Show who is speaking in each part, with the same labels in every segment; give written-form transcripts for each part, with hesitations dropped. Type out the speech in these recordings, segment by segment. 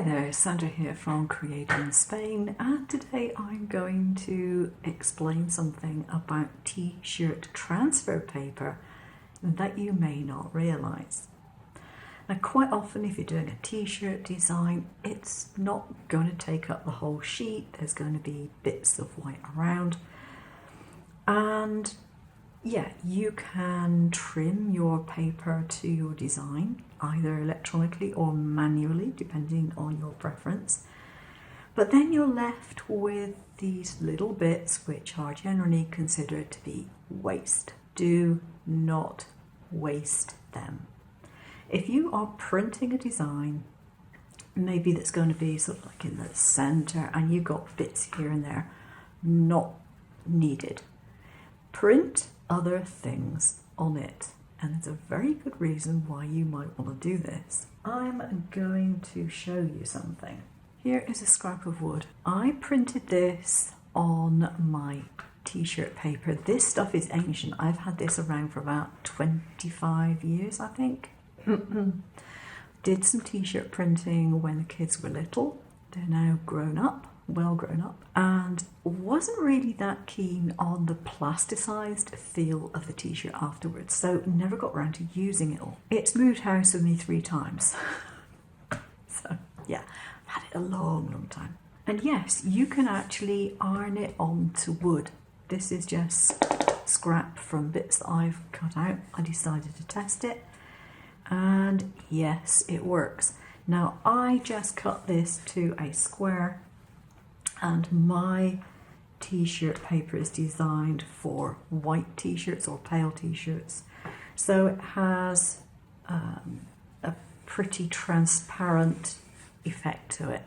Speaker 1: Hi there, Sandra here from Creating in Spain, and today I'm going to explain something about t-shirt transfer paper that you may not realise. Now quite often if you're doing a t-shirt design, it's not going to take up the whole sheet, there's going to be bits of white around, and yeah, you can trim your paper to your design, either electronically or manually, depending on your preference. But then you're left with these little bits which are generally considered to be waste. Do not waste them. If you are printing a design, maybe that's going to be sort of like in the centre and you've got bits here and there, not needed. Print other things on it, and there's a very good reason why you might want to do this. I'm going to show you something. Here is a scrap of wood. I printed this on my t-shirt paper. This stuff is ancient. I've had this around for about 25 years, I think. Did some t-shirt printing when the kids were little. They're now grown up, well grown up, and wasn't really that keen on the plasticized feel of the t-shirt afterwards, so never got around to using it all. It's moved house with me 3 times. So yeah, I've had it a long time. And yes, you can actually iron it onto wood. This is just scrap from bits that I've cut out. I decided to test it, and yes, it works. Now I just cut this to a square, and my t-shirt paper is designed for white t-shirts or pale t-shirts, so it has a pretty transparent effect to it.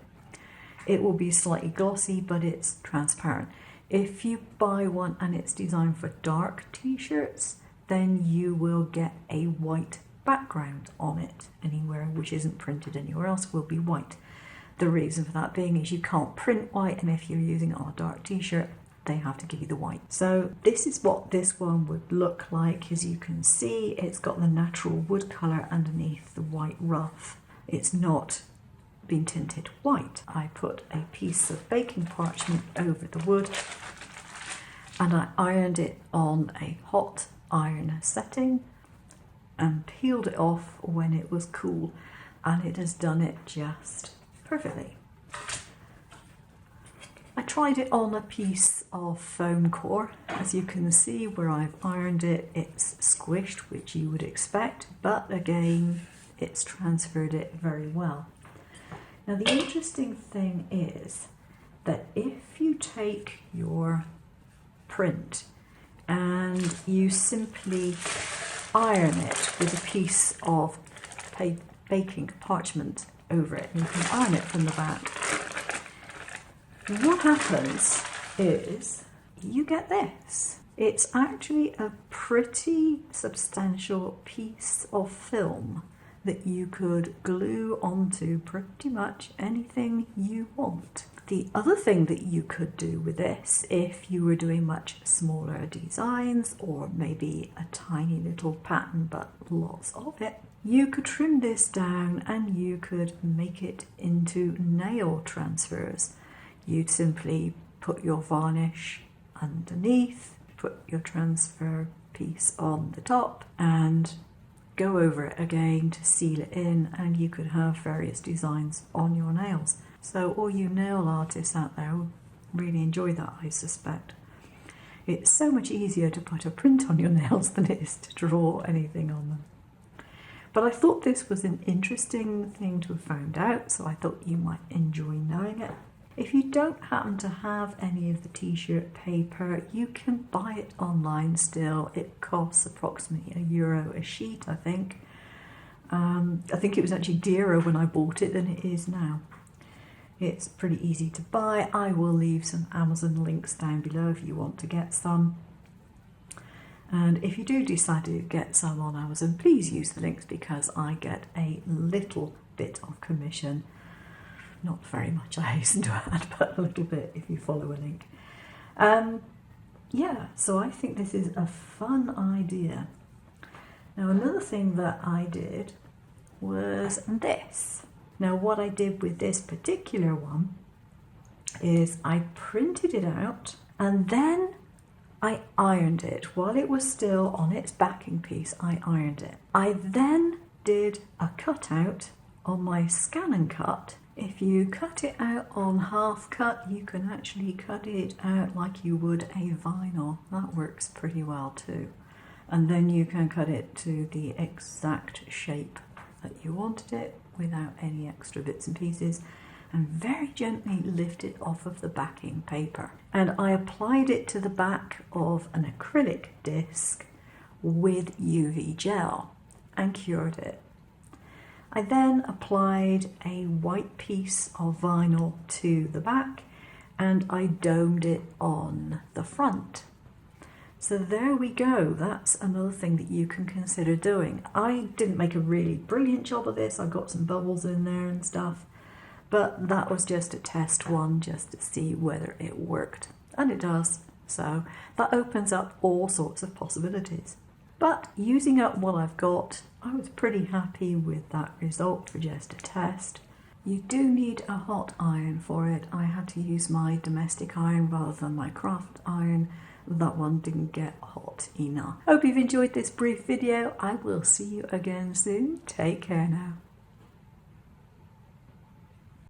Speaker 1: It will be slightly glossy, but it's transparent. If you buy one and it's designed for dark t-shirts, then you will get a white background on it. Anywhere which isn't printed anywhere else will be white. The reason for that being is you can't print white, and if you're using it on a dark t-shirt, they have to give you the white. So this is what this one would look like. As you can see, it's got the natural wood colour underneath the white rough. It's not been tinted white. I put a piece of baking parchment over the wood, and I ironed it on a hot iron setting and peeled it off when it was cool, and it has done it just perfectly. I tried it on a piece of foam core. As you can see where I've ironed it, it's squished, which you would expect, but again, it's transferred it very well. Now the interesting thing is that if you take your print and you simply iron it with a piece of baking parchment over it, and you can iron it from the back, what happens is you get this. It's actually a pretty substantial piece of film that you could glue onto pretty much anything you want. The other thing that you could do with this, if you were doing much smaller designs or maybe a tiny little pattern but lots of it, you could trim this down and you could make it into nail transfers. You'd simply put your varnish underneath, put your transfer piece on the top, and go over it again to seal it in, and you could have various designs on your nails. So all you nail artists out there will really enjoy that, I suspect. It's so much easier to put a print on your nails than it is to draw anything on them. But I thought this was an interesting thing to have found out, so I thought you might enjoy knowing it. If you don't happen to have any of the t-shirt paper, you can buy it online still. It costs approximately €1 a sheet, I think. I think it was actually dearer when I bought it than it is now. It's pretty easy to buy. I will leave some Amazon links down below if you want to get some. And if you do decide to get some on Amazon, please use the links because I get a little bit of commission. Not very much, I hasten to add, but a little bit if you follow a link. Yeah, so I think this is a fun idea. Now another thing that I did was this. Now what I did with this particular one is I printed it out and then I ironed it. While it was still on its backing piece, I ironed it. I then did a cutout on my Scan and Cut. If you cut it out on half cut, you can actually cut it out like you would a vinyl. That works pretty well too. And then you can cut it to the exact shape that you wanted it without any extra bits and pieces, and very gently lift it off of the backing paper. And I applied it to the back of an acrylic disc with UV gel and cured it. I then applied a white piece of vinyl to the back and I domed it on the front. So there we go, that's another thing that you can consider doing. I didn't make a really brilliant job of this, I've got some bubbles in there and stuff, but that was just a test one just to see whether it worked. And it does, so that opens up all sorts of possibilities. But using up what I've got, I was pretty happy with that result for just a test. You do need a hot iron for it. I had to use my domestic iron rather than my craft iron. That one didn't get hot enough. Hope you've enjoyed this brief video. I will see you again soon. Take care now.